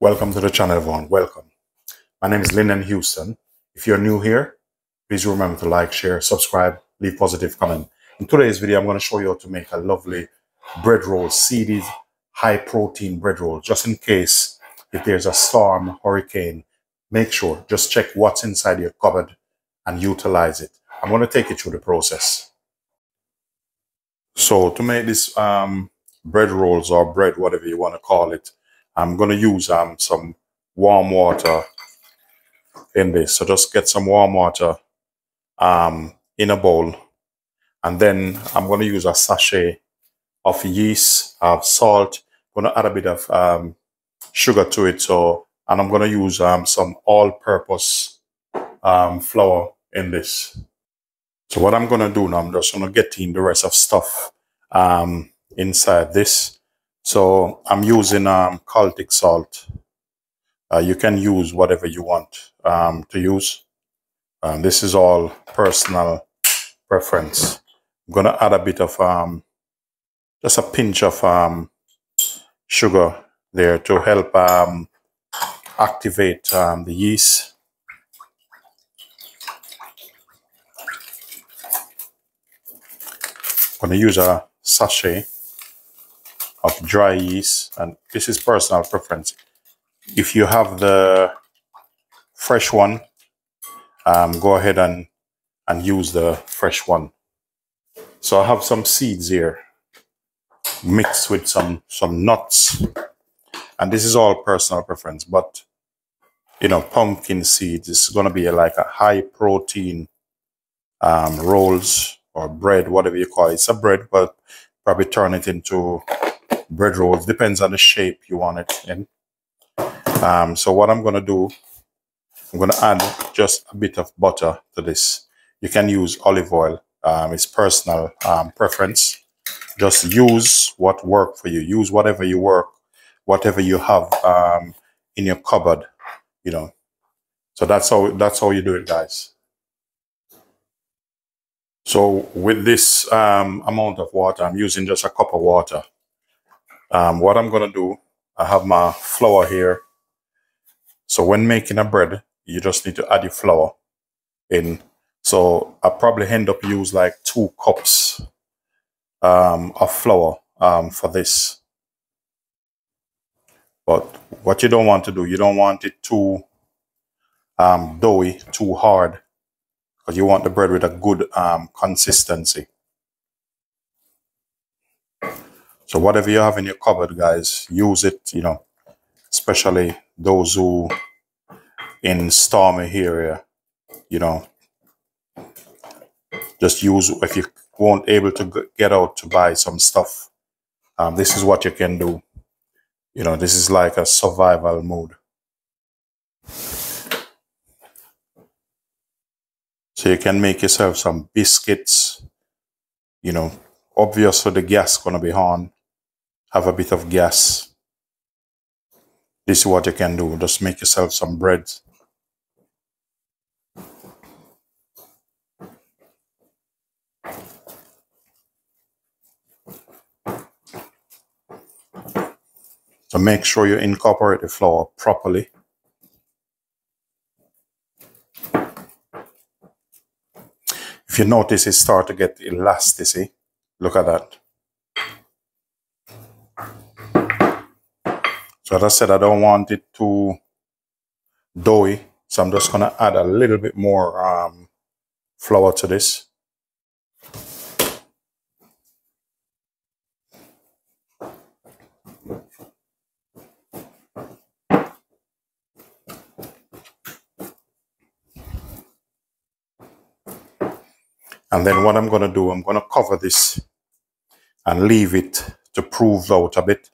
Welcome to the channel, everyone. Welcome. My name is Linden Houston. If you're new here, please remember to like, share, subscribe, leave positive comment. In today's video, I'm going to show you how to make a lovely bread roll, seeded, high protein bread roll. Just in case if there's a storm, hurricane, make sure, just check what's inside your cupboard and utilize it. I'm going to take you through the process. So to make this bread rolls or bread, whatever you want to call it, I'm going to use some warm water in this. So just get some warm water in a bowl. And then I'm going to use a sachet of yeast, salt. I'm going to add a bit of sugar to it. And I'm going to use some all-purpose flour in this. So what I'm going to do now, I'm just going to get in the rest of stuff inside this. So I'm using Celtic salt. You can use whatever you want to use. This is all personal preference. I'm going to add a bit of, just a pinch of sugar there to help activate the yeast. I'm going to use a sachet of dry yeast, and this is personal preference. If you have the fresh one, go ahead and use the fresh one. So I have some seeds here mixed with some nuts, and this is all personal preference, but you know, pumpkin seeds is going to be like a high protein rolls or bread, whatever you call it. It's a bread, but probably turn it into bread rolls. Depends on the shape you want it in. So what I'm going to do, I'm going to add just a bit of butter to this. You can use olive oil. It's personal preference. Just use what works for you. Use whatever you have in your cupboard, you know. So that's how you do it, guys. So with this amount of water, I'm using just a cup of water. What I'm going to do, I have my flour here. So when making a bread, you just need to add your flour in. So I probably end up use like 2 cups of flour for this. But what you don't want to do, you don't want it too doughy, too hard, because you want the bread with a good consistency. So whatever you have in your cupboard, guys, use it, you know, especially those who in stormy area, you know, just use, if you won't able to get out to buy some stuff, this is what you can do. You know, this is like a survival mode. So you can make yourself some biscuits, you know, obviously the gas gonna be on, have a bit of gas. This is what you can do, just make yourself some bread. So make sure you incorporate the flour properly. If you notice it start to get elasticity, look at that. So as I said, I don't want it too doughy, so I'm just gonna add a little bit more flour to this. And then what I'm going to do, I'm going to cover this and leave it to prove out a bit.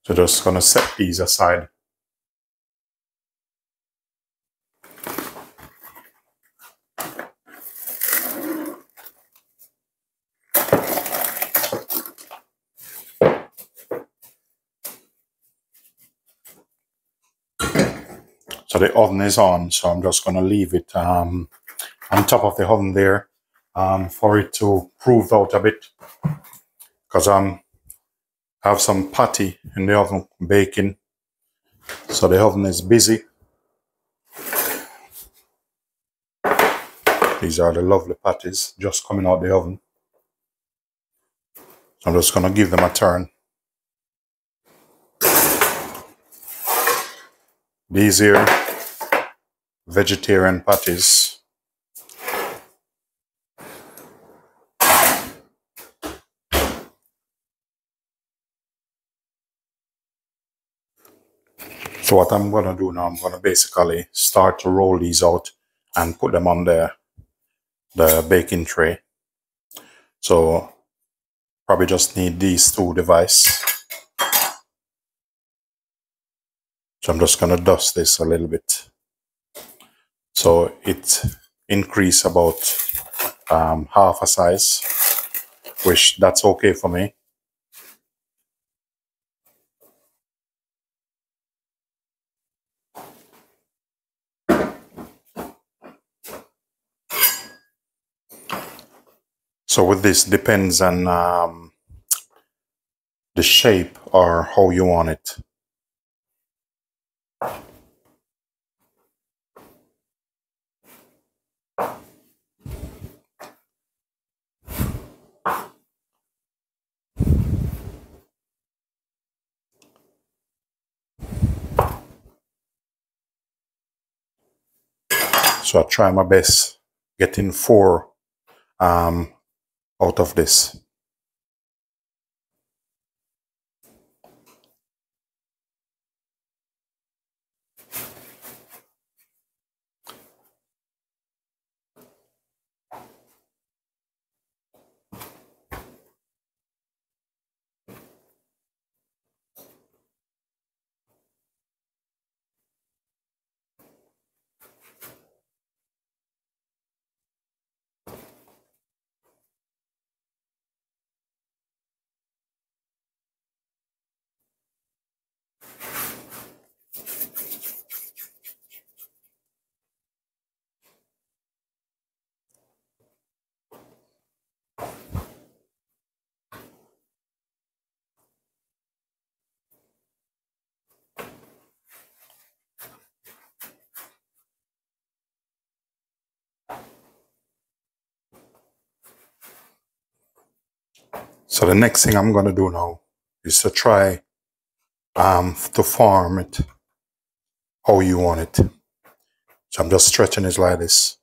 So just going to set these aside. So the oven is on, so I'm just going to leave it on top of the oven there for it to prove out a bit, because I have some patty in the oven baking, so the oven is busy. These are the lovely patties just coming out the oven. So I'm just going to give them a turn. These here, vegetarian patties. So what I'm going to do now, I'm going to basically start to roll these out and put them on the baking tray. So probably just need these two devices. So I'm just going to dust this a little bit, so it increase about half a size, which that's okay for me. So with this, depends on the shape or how you want it. So I try my best getting 4 out of this. So the next thing I'm going to do now is to try to form it how you want it. So I'm just stretching it like this.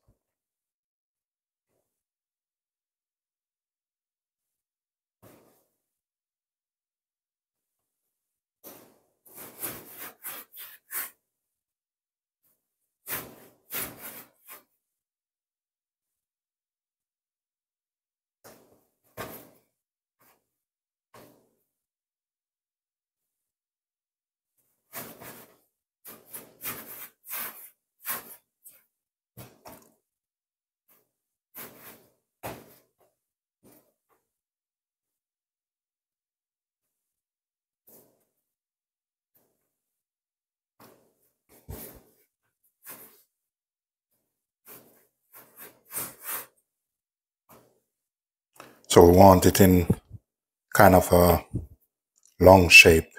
So we want it in kind of a long shape.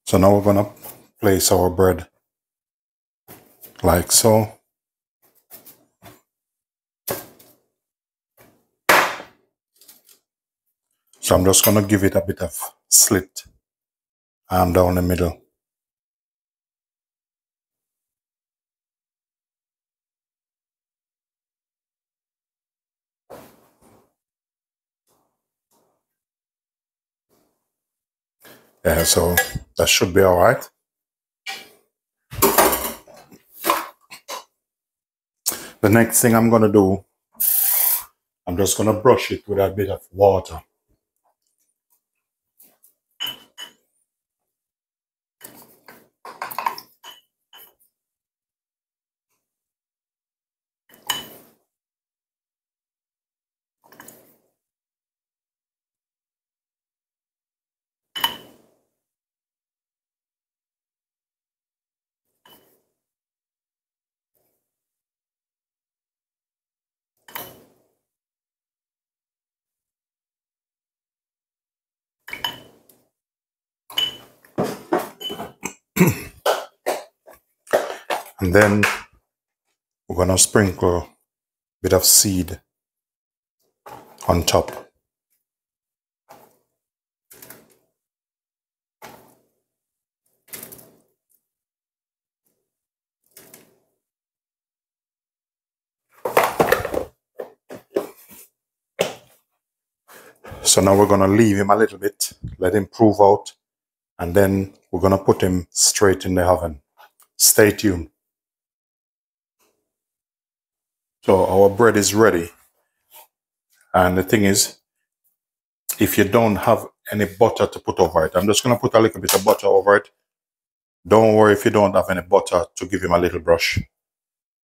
So now we're going to place our bread like so. So I'm just going to give it a bit of slit down the middle. Yeah, so that should be all right. The next thing I'm going to do, I'm just going to brush it with a bit of water. And then we're gonna sprinkle a bit of seed on top. So now we're gonna leave him a little bit, let him prove out, and then we're gonna put him straight in the oven. Stay tuned. So our bread is ready. And the thing is, if you don't have any butter to put over it, I'm just gonna put a little bit of butter over it. Don't worry if you don't have any butter to give him a little brush.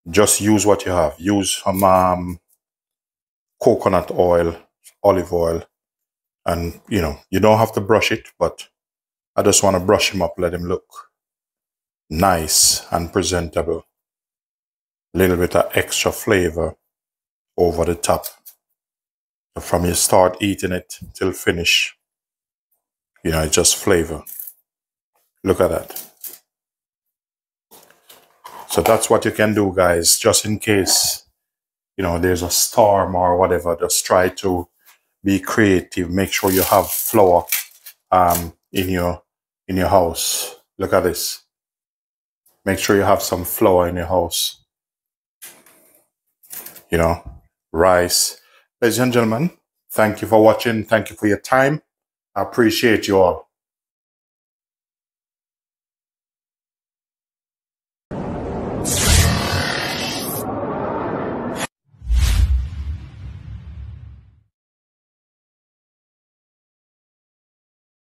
Just use what you have. Use some coconut oil, olive oil, and you don't have to brush it, but I just want to brush him up, let him look nice and presentable. A little bit of extra flavor over the top. So from you start eating it till finish, it's just flavor. Look at that. So that's what you can do, guys, just in case, there's a storm or whatever. Just try to be creative. Make sure you have flour in your house. Look at this. Make sure you have some flour in your house. Rice. Ladies and gentlemen, thank you for watching. Thank you for your time. I appreciate you all.